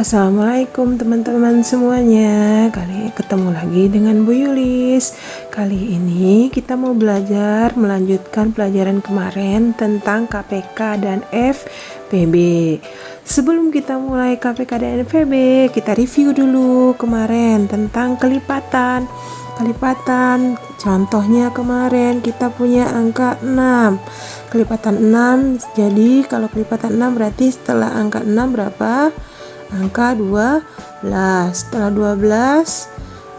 Assalamualaikum teman-teman semuanya. Kali ketemu lagi dengan Bu Yulis. Kali ini kita mau belajar melanjutkan pelajaran kemarin tentang KPK dan FPB. Sebelum kita mulai KPK dan FPB, kita review dulu kemarin tentang kelipatan. Contohnya kemarin kita punya angka 6. Kelipatan 6. Jadi kalau kelipatan 6 berarti setelah angka 6 berapa? Angka 12. Setelah 12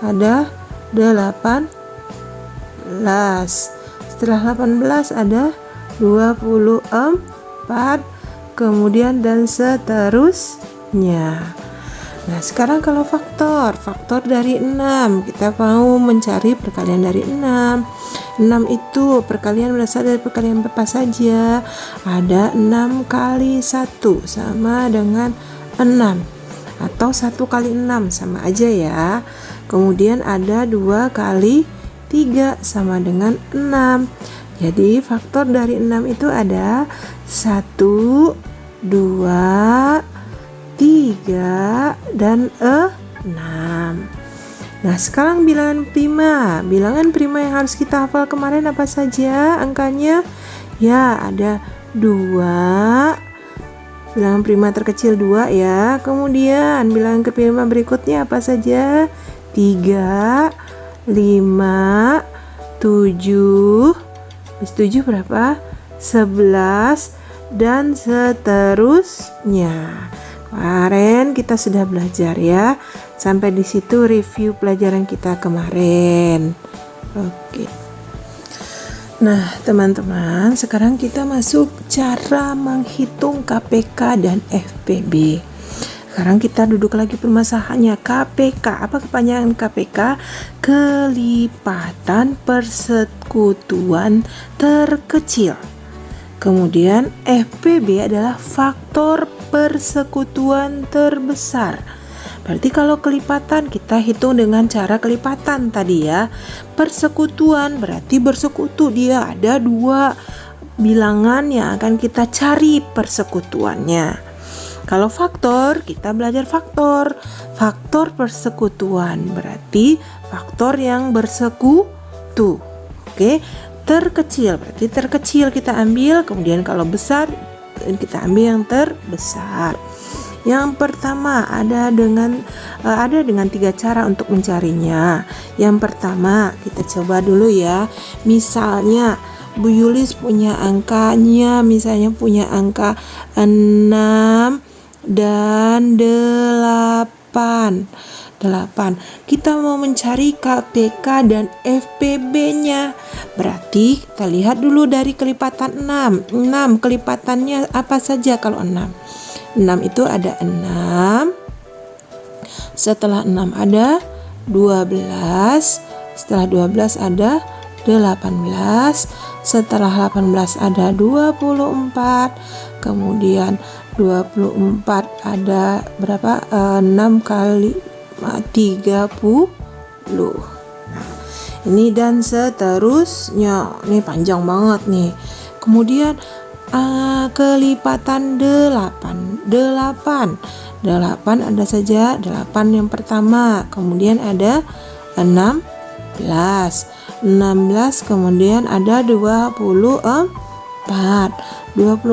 ada 18. Setelah 18 ada 24. Kemudian dan seterusnya. Nah, sekarang kalau faktor dari 6, kita mau mencari perkalian dari 6. 6 itu perkalian berasal dari perkalian apa saja? Ada 6 kali 1 sama dengan 6, atau 1 kali 6 sama aja ya. Kemudian ada 2 kali 3 sama dengan 6. Jadi faktor dari 6 itu ada 1, 2, 3 dan 6. Nah, sekarang bilangan prima yang harus kita hafal kemarin apa saja angkanya? Ya, ada 2. Bilangan prima terkecil 2 ya. Kemudian bilangan prima berikutnya apa saja? 3, 5, 7. 7 berapa? 11 dan seterusnya. Kemarin kita sudah belajar ya. Sampai di situ review pelajaran kita kemarin. Oke. Nah, teman-teman, sekarang kita masuk cara menghitung KPK dan FPB. Sekarang kita duduk lagi permasalahannya. KPK, apa kepanjangan KPK? Kelipatan persekutuan terkecil. Kemudian FPB adalah faktor persekutuan terbesar. Berarti kalau kelipatan kita hitung dengan cara kelipatan tadi ya. Persekutuan berarti bersekutu, dia ada 2 bilangan yang akan kita cari persekutuannya. Kalau faktor, kita belajar faktor persekutuan berarti faktor yang bersekutu. Oke, terkecil berarti terkecil kita ambil, kemudian kalau besar kita ambil yang terbesar. Yang pertama ada dengan 3 cara untuk mencarinya. Yang pertama kita coba dulu ya. Misalnya Bu Yulis punya angkanya, misalnya punya angka 6 dan 8. Kita mau mencari KPK dan FPB-nya. Berarti kita lihat dulu dari kelipatan 6. 6 kelipatannya apa saja kalau 6? 6 itu ada 6. Setelah 6 ada 12. Setelah 12 ada 18. Setelah 18 ada 24. Kemudian 24 ada berapa? 6 kali 30. Nah, ini dan seterusnya. Ini panjang banget nih. Kemudian kelipatan 8 ada saja 8 yang pertama, kemudian ada 16, kemudian ada 24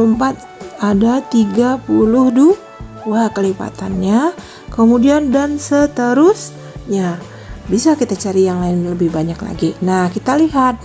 ada 32 kelipatannya, kemudian dan seterusnya. Bisa kita cari yang lain lebih banyak lagi. Nah, kita lihat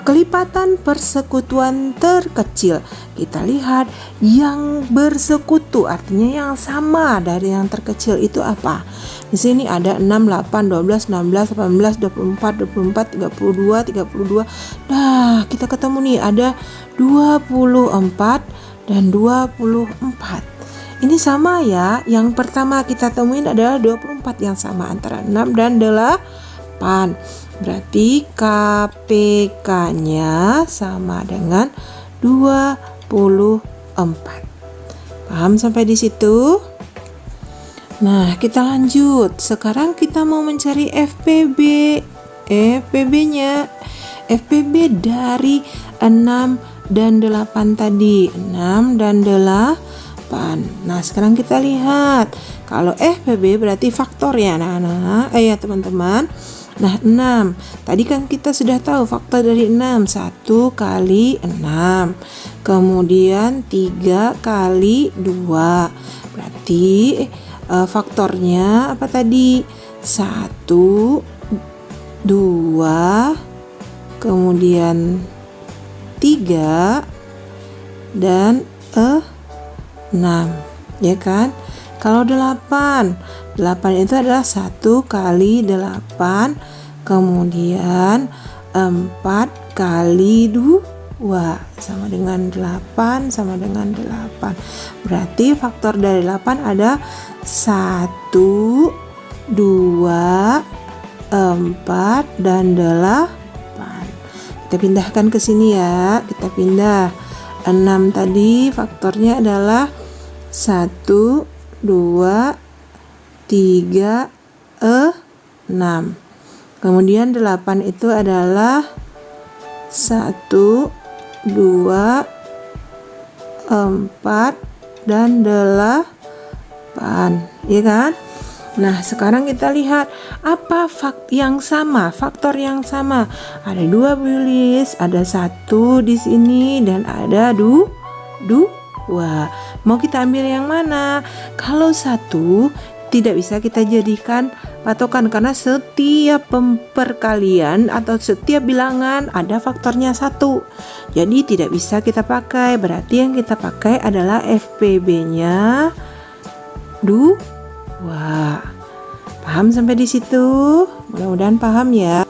kelipatan persekutuan terkecil. Kita lihat yang bersekutu, artinya yang sama dari yang terkecil itu apa? Di sini ada 6, 8, 12, 16, 18, 24, 32. Nah, kita ketemu nih ada 24 dan 24. Ini sama ya. Yang pertama kita temuin adalah 24 yang sama antara 6 dan 8. Berarti KPK-nya sama dengan 24. Paham sampai di situ? Nah, kita lanjut. Sekarang kita mau mencari FPB. FPB-nya. FPB dari 6 dan 8 tadi. 6 dan 8. 8. Nah, sekarang kita lihat. Kalau FPB berarti faktor ya anak-anak. Ya teman-teman. Nah, 6. Tadi kan kita sudah tahu faktor dari 6. 1 kali 6. Kemudian 3 kali 2. Berarti faktornya apa tadi? 1, 2, kemudian 3 dan 6, ya kan? Kalau 8 itu adalah 1 kali 8, kemudian 4 kali 2 sama dengan 8 sama dengan 8. Berarti faktor dari 8 ada 1, 2, 4 dan 8. Kita pindahkan ke sini ya. Kita pindah. 6 tadi faktornya adalah 1, 2, 3, 6. Kemudian 8 itu adalah 1, 2, 4 dan 8, ya kan? Nah, sekarang kita lihat apa faktor yang sama. Ada 2 bulis, ada 1 di sini dan ada 2. Mau kita ambil yang mana? Kalau 1 tidak bisa kita jadikan patokan karena setiap perkalian atau setiap bilangan ada faktornya 1. Jadi tidak bisa kita pakai. Berarti yang kita pakai adalah FPB-nya 2. Paham sampai di situ? Mudah-mudahan paham ya.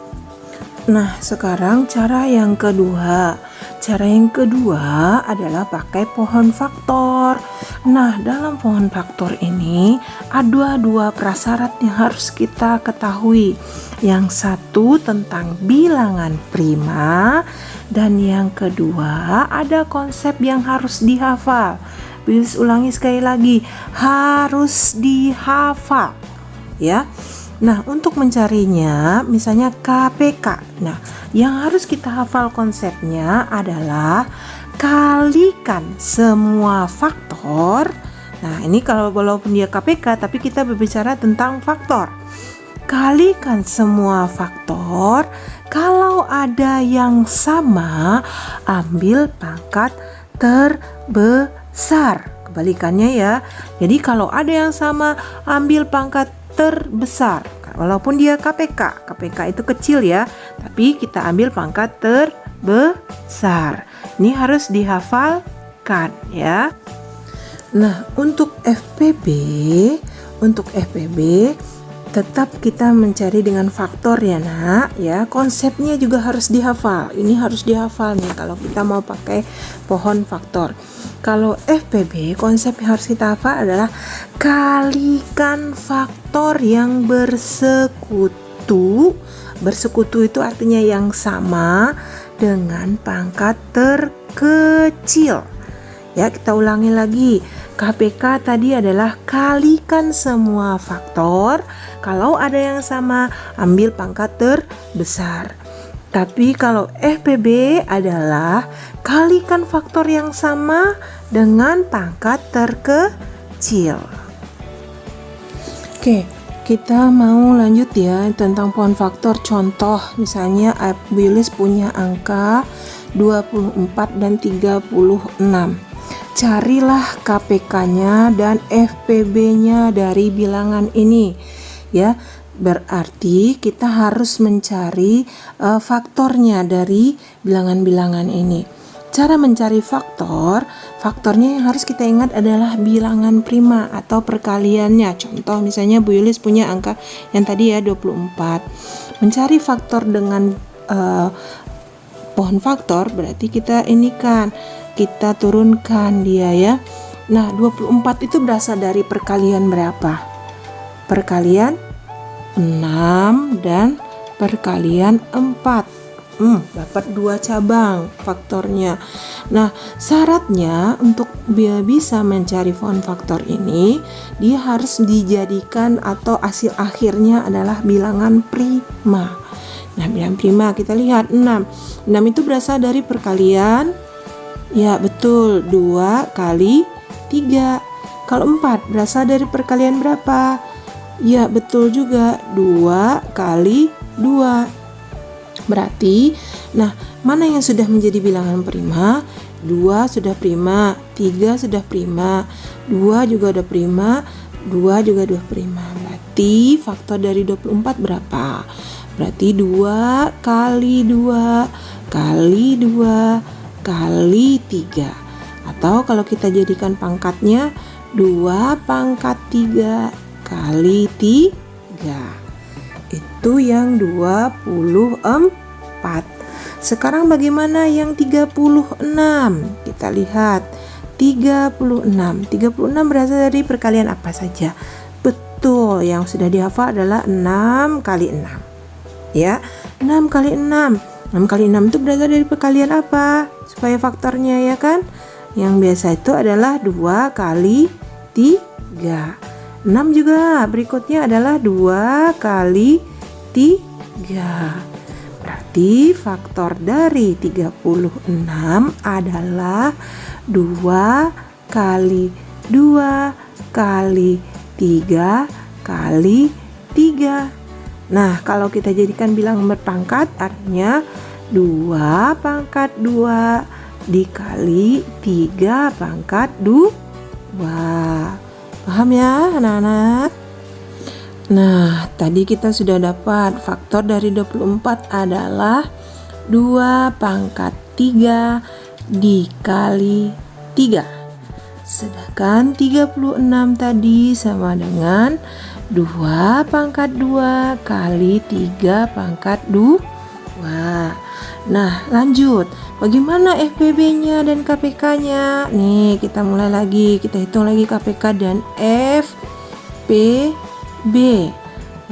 Nah, sekarang cara yang kedua. Cara yang kedua adalah pakai pohon faktor. Nah, dalam pohon faktor ini ada 2 prasyarat yang harus kita ketahui. Yang satu tentang bilangan prima dan yang kedua ada konsep yang harus dihafal. Bilis ulangi sekali lagi, harus dihafal ya. Nah, untuk mencarinya misalnya KPK. Nah, yang harus kita hafal konsepnya adalah kalikan semua faktor. Nah, ini kalau walaupun dia KPK tapi kita berbicara tentang faktor. Kalikan semua faktor. Kalau ada yang sama, ambil pangkat terbesar. Kebalikannya ya. Jadi kalau ada yang sama, ambil pangkat terbesar. Walaupun dia KPK itu kecil ya, tapi kita ambil pangkat terbesar. Ini harus dihafalkan ya. Nah, untuk FPB tetap kita mencari dengan faktor ya nak ya. Konsepnya juga harus dihafal. Ini harus dihafal nih kalau kita mau pakai pohon faktor. Kalau FPB, konsep yang harus kita hafal adalah kalikan faktor yang bersekutu. Bersekutu itu artinya yang sama dengan pangkat terkecil. Ya, kita ulangi lagi. KPK tadi adalah kalikan semua faktor. Kalau ada yang sama, ambil pangkat terbesar. Tapi kalau FPB adalah kalikan faktor yang sama dengan pangkat terkecil. Oke, kita mau lanjut ya tentang pohon faktor. Contoh misalnya Bilis punya angka 24 dan 36. Carilah KPK-nya dan FPB-nya dari bilangan ini ya. Berarti kita harus mencari faktornya dari bilangan-bilangan ini. Cara mencari faktornya yang harus kita ingat adalah bilangan prima atau perkaliannya. Contoh misalnya Bu Yulis punya angka yang tadi ya 24. Mencari faktor dengan pohon faktor berarti kita kita turunkan dia ya. Nah, 24 itu berasal dari perkalian berapa? Perkalian 6 dan perkalian 4. Dapat 2 cabang faktornya. Nah, syaratnya untuk bisa mencari pohon faktor ini, dia harus dijadikan atau hasil akhirnya adalah bilangan prima. Nah, bilangan prima kita lihat 6. 6 itu berasal dari perkalian. Ya, betul. 2 kali 3. Kalau 4 berasal dari perkalian berapa? Ya, betul juga, 2 kali 2. Berarti, nah, mana yang sudah menjadi bilangan prima? 2 sudah prima, 3 sudah prima, 2 juga udah prima, 2 juga udah prima. Berarti faktor dari 24 berapa? Berarti 2 kali 2 kali 2 kali 3. Atau kalau kita jadikan pangkatnya 2 pangkat 3 kali 3. Itu yang 24. Sekarang bagaimana yang 36? Kita lihat 36. 36 berasal dari perkalian apa saja? Betul, yang sudah dihafal adalah 6 kali 6. Ya, 6 kali 6. 6 kali 6 itu berasal dari perkalian apa? Supaya faktornya ya kan? Yang biasa itu adalah 2 kali 3. 6 juga berikutnya adalah 2 kali 3. Berarti faktor dari 36 adalah 2 kali 2 kali 3 kali 3. Nah, kalau kita jadikan bilangan berpangkat, artinya 2 pangkat 2 dikali 3 pangkat 2. Paham ya anak-anak? Nah, tadi kita sudah dapat faktor dari 24 adalah 2 pangkat 3 dikali 3. Sedangkan 36 tadi sama dengan 2 pangkat 2 kali 3 pangkat 2. Nah, lanjut. Bagaimana FPB-nya dan KPK-nya? Nih, kita mulai lagi. Kita hitung lagi KPK dan FPB.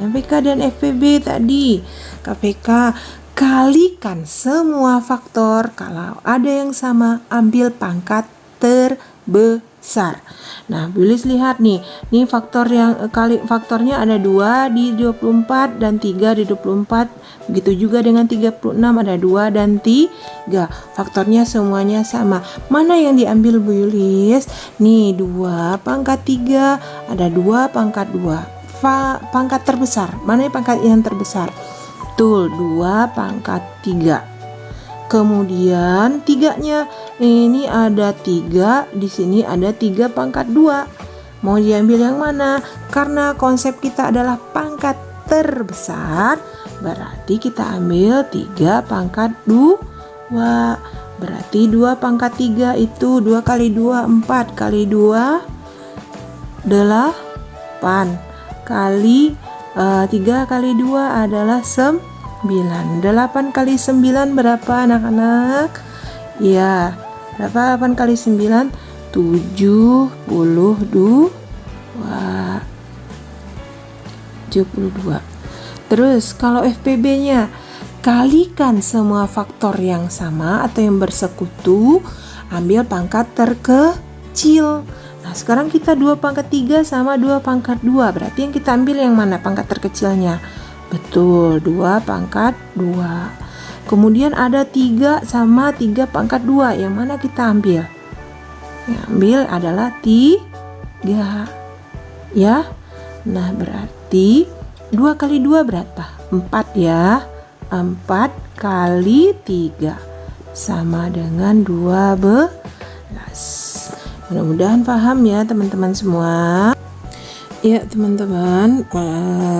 KPK dan FPB tadi. KPK kalikan semua faktor. Kalau ada yang sama, ambil pangkat terbesar. Nah, Bilis lihat nih faktor yang faktornya ada 2 di 24 dan 3 di 24. Begitu juga dengan 36 ada 2 dan 3. Faktornya semuanya sama. Mana yang diambil Bu Yulis? Nih, 2 pangkat 3 ada 2 pangkat 2. Pangkat terbesar. Mana yang pangkat yang terbesar? Betul, 2 pangkat 3. Kemudian 3-nya ini ada 3, di sini ada 3 pangkat 2. Mau diambil yang mana? Karena konsep kita adalah pangkat terbesar, berarti kita ambil 3 pangkat 2. Berarti 2 pangkat 3 itu 2 kali 2 4 kali 2 8 kali 3 kali 2 adalah 9. 8 kali 9 berapa anak-anak? Ya, berapa 8 kali 9? 72. Terus kalau FPB-nya, kalikan semua faktor yang sama atau yang bersekutu, ambil pangkat terkecil. Nah, sekarang kita 2 pangkat 3 sama 2 pangkat 2. Berarti yang kita ambil yang mana pangkat terkecilnya? Betul, 2 pangkat 2. Kemudian ada 3 sama 3 pangkat 2. Yang mana kita ambil? Yang ambil adalah 3. Ya. Nah, berarti 2 kali 2 berapa? 4 ya. 4 kali 3 sama dengan 12. Mudah-mudahan paham ya teman-teman semua. Ya teman-teman,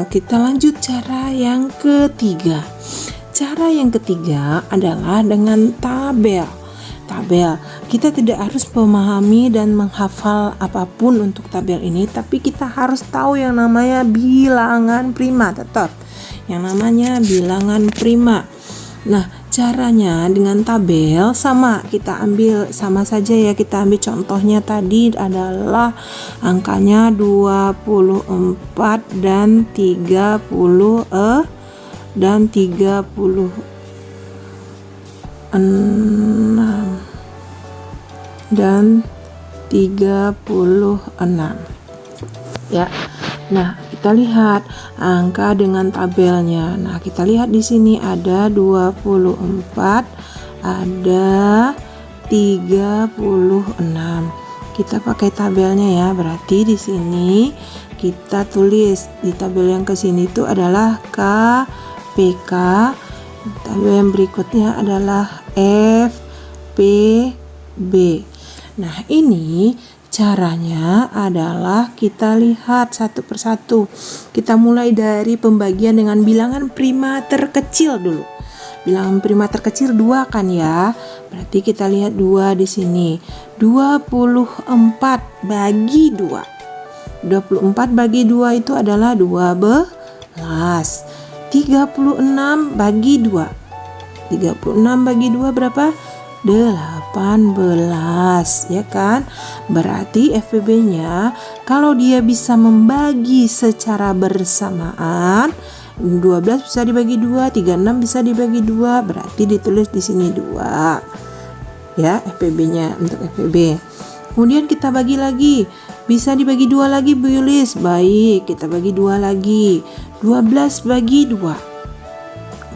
kita lanjut cara yang ketiga. Cara yang ketiga adalah dengan tabel. Kita tidak harus memahami dan menghafal apapun untuk tabel ini, tapi kita harus tahu yang namanya bilangan prima tetap. Yang namanya bilangan prima. Nah, caranya dengan tabel sama, kita ambil sama saja ya, kita ambil contohnya tadi adalah angkanya 24 dan 30 dan 36 dan 36 ya. Nah, kita lihat angka dengan tabelnya. Nah, kita lihat di sini ada 24, ada 36. kita pakai tabelnya ya. Berarti di sini kita tulis di tabel yang ke sini itu adalah KPK. Tabel yang berikutnya adalah FPB. Nah, ini caranya adalah kita lihat satu persatu. Kita mulai dari pembagian dengan bilangan prima terkecil dulu. Bilangan prima terkecil 2 kan ya. Berarti kita lihat 2 di sini. 24 bagi 2. 24 bagi 2 itu adalah 12. 36 bagi 2. 36 bagi 2 berapa? 18, ya kan? Berarti FPB-nya kalau dia bisa membagi secara bersamaan, 12 bisa dibagi 2, 36 bisa dibagi 2, berarti ditulis di sini 2. Ya, FPB-nya untuk FPB. Kemudian kita bagi lagi. Bisa dibagi 2 lagi, Bu Yulis. Baik, kita bagi 2 lagi. 12 bagi 2.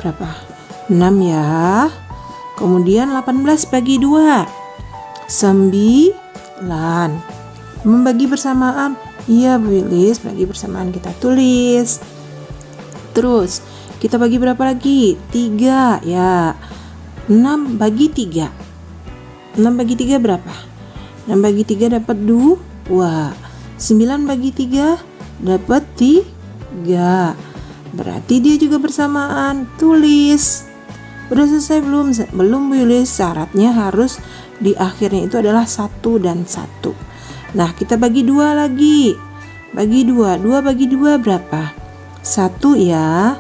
Berapa? 6 ya. Kemudian 18 bagi 2. 9. Membagi bersamaan. Iya, Bu Yulis, bagi bersamaan kita tulis. Terus, kita bagi berapa lagi? 3 ya. 6 bagi 3. 6 bagi 3 berapa? 6 bagi 3 dapat 2. 9 bagi 3 dapat 3. Berarti dia juga bersamaan. Tulis. Udah selesai belum? Belum, Bu Yulis. Syaratnya harus di akhirnya itu adalah 1 dan 1. Nah, kita bagi 2 lagi. Bagi 2. 2 bagi 2 berapa? 1 ya.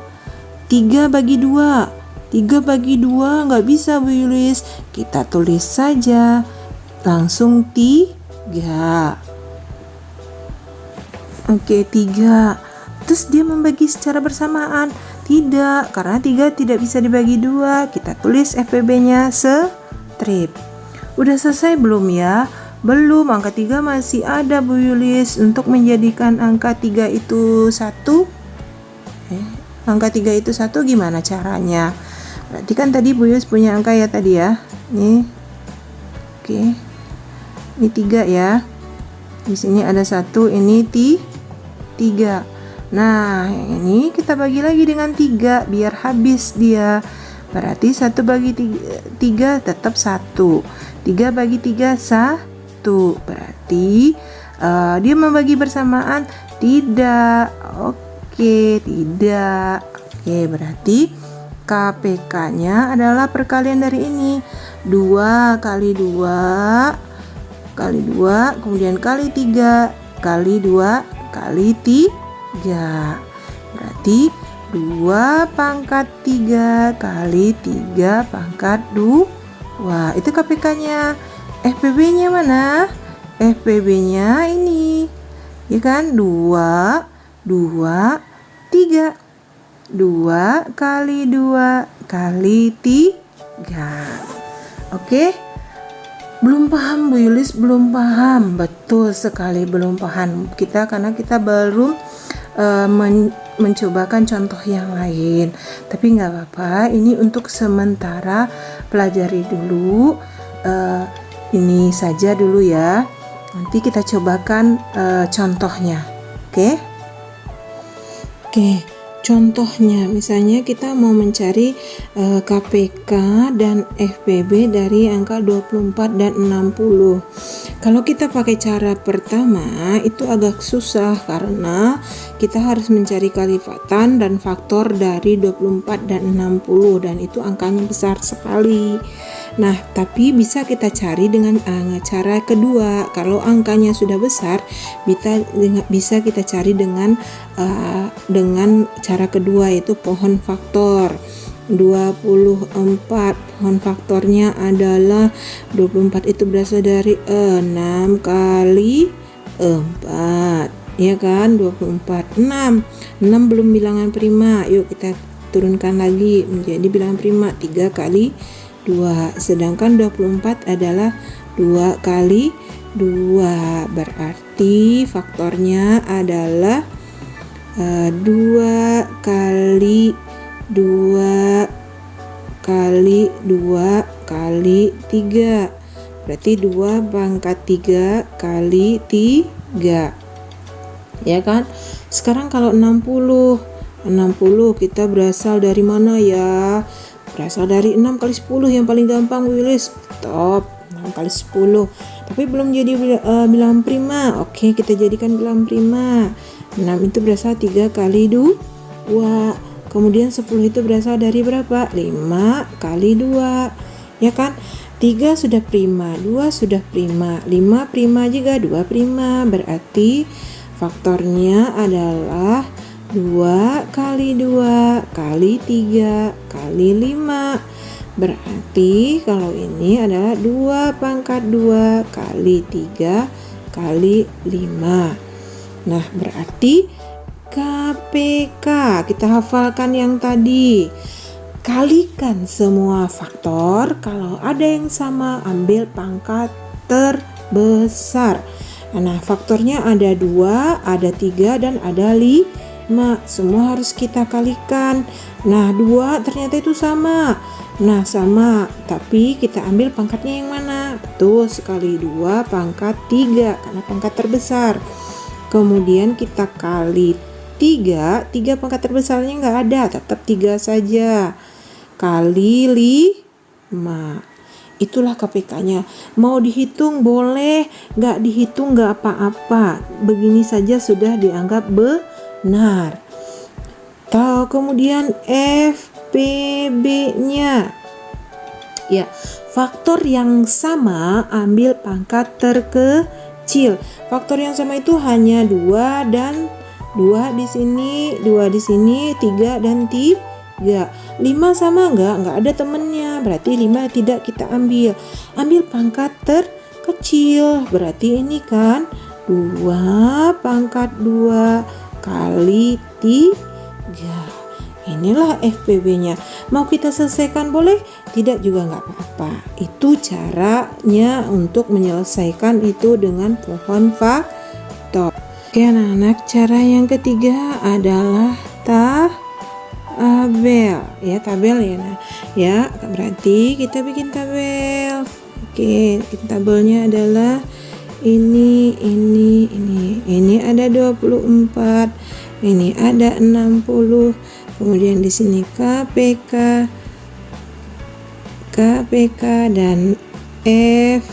3 bagi 2. 3 bagi 2 nggak bisa, Bu Yulis. Kita tulis saja langsung 3. Oke, 3. Terus dia membagi secara bersamaan? Tidak, karena 3 tidak bisa dibagi 2. Kita tulis FPB-nya strip. Udah selesai belum ya? Belum, angka 3 masih ada, Bu Yulis. Untuk menjadikan angka 3 itu 1, angka 3 itu 1 gimana caranya? Berarti kan tadi Bu Yulis punya angka ya tadi ya. Nih. Oke. Ini 3 ya. Di sini ada 1, ini 3. Nah, yang ini kita bagi lagi dengan 3 biar habis dia. Berarti 1 bagi 3 tetap 1. 3 bagi 3 1. Berarti dia membagi bersamaan? Tidak. Oke, tidak. Oke, berarti KPK-nya adalah perkalian dari ini. 2 kali 2 kali 2, kemudian kali 3 kali 2 kali 3. Berarti 2 pangkat 3 kali 3 pangkat 2. Itu KPK-nya. FPB-nya mana? FPB-nya ini. Ya kan? 2 3. 2 kali 2 kali 3. Oke? Belum paham, Bu Yulis? Belum paham. Betul sekali belum paham. Karena kita belum mencobakan contoh yang lain. Tapi nggak apa-apa. Ini untuk sementara pelajari dulu. Ini saja dulu ya. Nanti kita cobakan contohnya. Oke? Oke. Contohnya, misalnya kita mau mencari KPK dan FPB dari angka 24 dan 60. Kalau kita pakai cara pertama, itu agak susah karena kita harus mencari kalifatan dan faktor dari 24 dan 60, dan itu angkanya besar sekali. Nah, tapi bisa kita cari dengan cara kedua. Kalau angkanya sudah besar, bisa kita cari dengan cara kedua, yaitu pohon faktor. 24, pohon faktornya adalah 24 itu berasal dari 6 kali 4, ya kan? 24. 6 belum bilangan prima. Yuk kita turunkan lagi menjadi bilangan prima. 3 kali 2, sedangkan 24 adalah 2 kali 2, berarti faktornya adalah 2 kali 2 kali 2 kali 3. berarti 2 pangkat 3 kali 3, ya kan? Sekarang kalau 60 kita berasal dari mana ya? Berasal dari 6 kali 10 yang paling gampang, Wilis. Stop, 6 kali 10. Tapi belum jadi bilangan prima. Oke, kita jadikan bilangan prima. 6 itu berasal 3 kali 2. Kemudian 10 itu berasal dari berapa? 5 kali 2. Ya kan? 3 sudah prima, 2 sudah prima, 5 prima juga, 2 prima. Berarti faktornya adalah 2 kali 2 kali 3 kali 5. Berarti kalau ini adalah 2 pangkat 2 kali 3 kali 5. Nah, berarti KPK kita hafalkan yang tadi. Kalikan semua faktor, kalau ada yang sama ambil pangkat terbesar. Nah, faktornya ada 2, ada 3, dan ada 5. Semua harus kita kalikan. Nah, 2 ternyata itu sama. Nah, sama, tapi kita ambil pangkatnya yang mana? Betul sekali, 2 pangkat 3 karena pangkat terbesar. Kemudian kita kali 3 pangkat terbesarnya nggak ada, tetap 3 saja, kali 5. Itulah KPK-nya. Mau dihitung boleh, nggak dihitung nggak apa-apa. Begini saja sudah dianggap benar. Kemudian FPB-nya. Ya, faktor yang sama ambil pangkat terkecil. Faktor yang sama itu hanya 2 dan 2 di sini, 2 di sini, 3 dan 3. 5 sama enggak ada temennya, berarti 5 tidak kita ambil. Ambil pangkat terkecil, berarti ini kan 2 pangkat 2 kali 3. Inilah FPB-nya. Mau kita selesaikan boleh, tidak juga nggak apa-apa. Itu caranya untuk menyelesaikan itu dengan pohon faktor. Oke anak-anak, cara yang ketiga adalah tabel. Ya, tabel ya. Nah, ya, berarti kita bikin tabel. Oke, tabelnya adalah ini. Ini ada 24, ini ada 60. Kemudian di sini KPK dan FPB.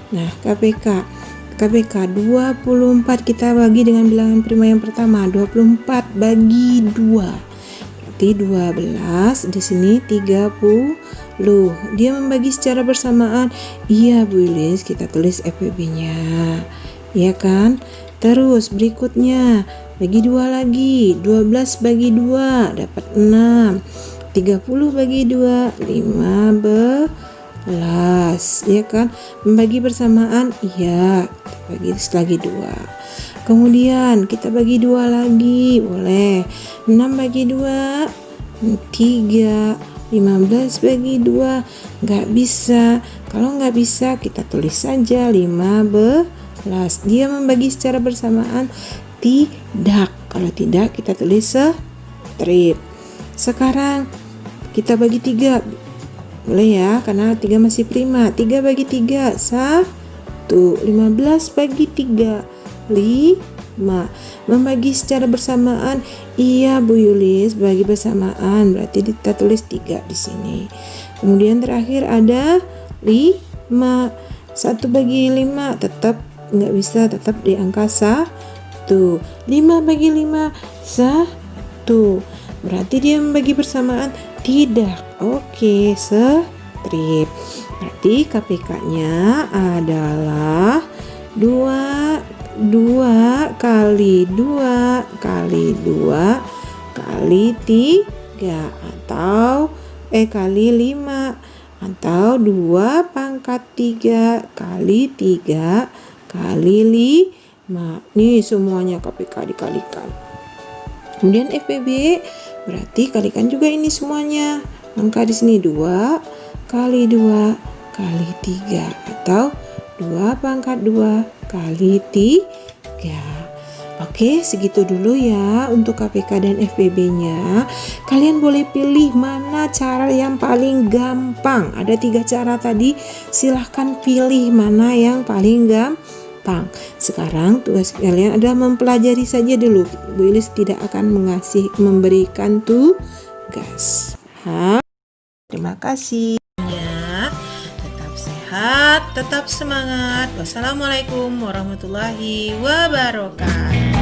Nah, KPK 24 kita bagi dengan bilangan prima yang pertama. 24 bagi 2. Berarti 12, di sini 30. Dia membagi secara bersamaan. Iya, Bu Ilis, kita tulis FPB-nya. Ya kan? Terus berikutnya bagi 2 lagi. 12 bagi 2 dapat 6. 30 bagi 2 15. Ya kan? Membagi bersamaan. Iya, kita bagi lagi 2. Kemudian kita bagi 2 lagi. Boleh. 6 bagi 2 3. 15 bagi 2 nggak bisa. Kalau nggak bisa kita tulis saja 15. Dia membagi secara bersamaan. Tidak. Kalau tidak kita tulis strip. Sekarang kita bagi 3. Boleh ya, karena 3 masih prima. 3 bagi 3 1. 15 bagi 3 5. Membagi secara bersamaan. Iya, Bu Yulis, bagi bersamaan. Berarti kita tulis 3 di sini. Kemudian terakhir ada 5. 1 bagi 5 tetap nggak bisa, tetap di angka 1. 5 bagi 5 1. Berarti dia membagi bersamaan. Tidak. Oke, strip. Berarti KPK-nya adalah 2 kali 2 kali 2 kali 3 atau kali 5 atau 2 pangkat 3 kali 3 kali 5. Nih semuanya KPK dikalikan. Kemudian FPB berarti kalikan juga ini semuanya. Angka di sini 2 kali 2 kali 3 atau 2 pangkat 2 kali 3. Oke, segitu dulu ya untuk KPK dan FBB-nya. Kalian boleh pilih mana cara yang paling gampang. Ada 3 cara tadi, silahkan pilih mana yang paling gampang. Sekarang tugas kalian adalah mempelajari saja dulu. Bu Ilis tidak akan memberikan tugas. Terima kasih. Tetap sehat, tetap semangat. Wassalamualaikum warahmatullahi wabarakatuh.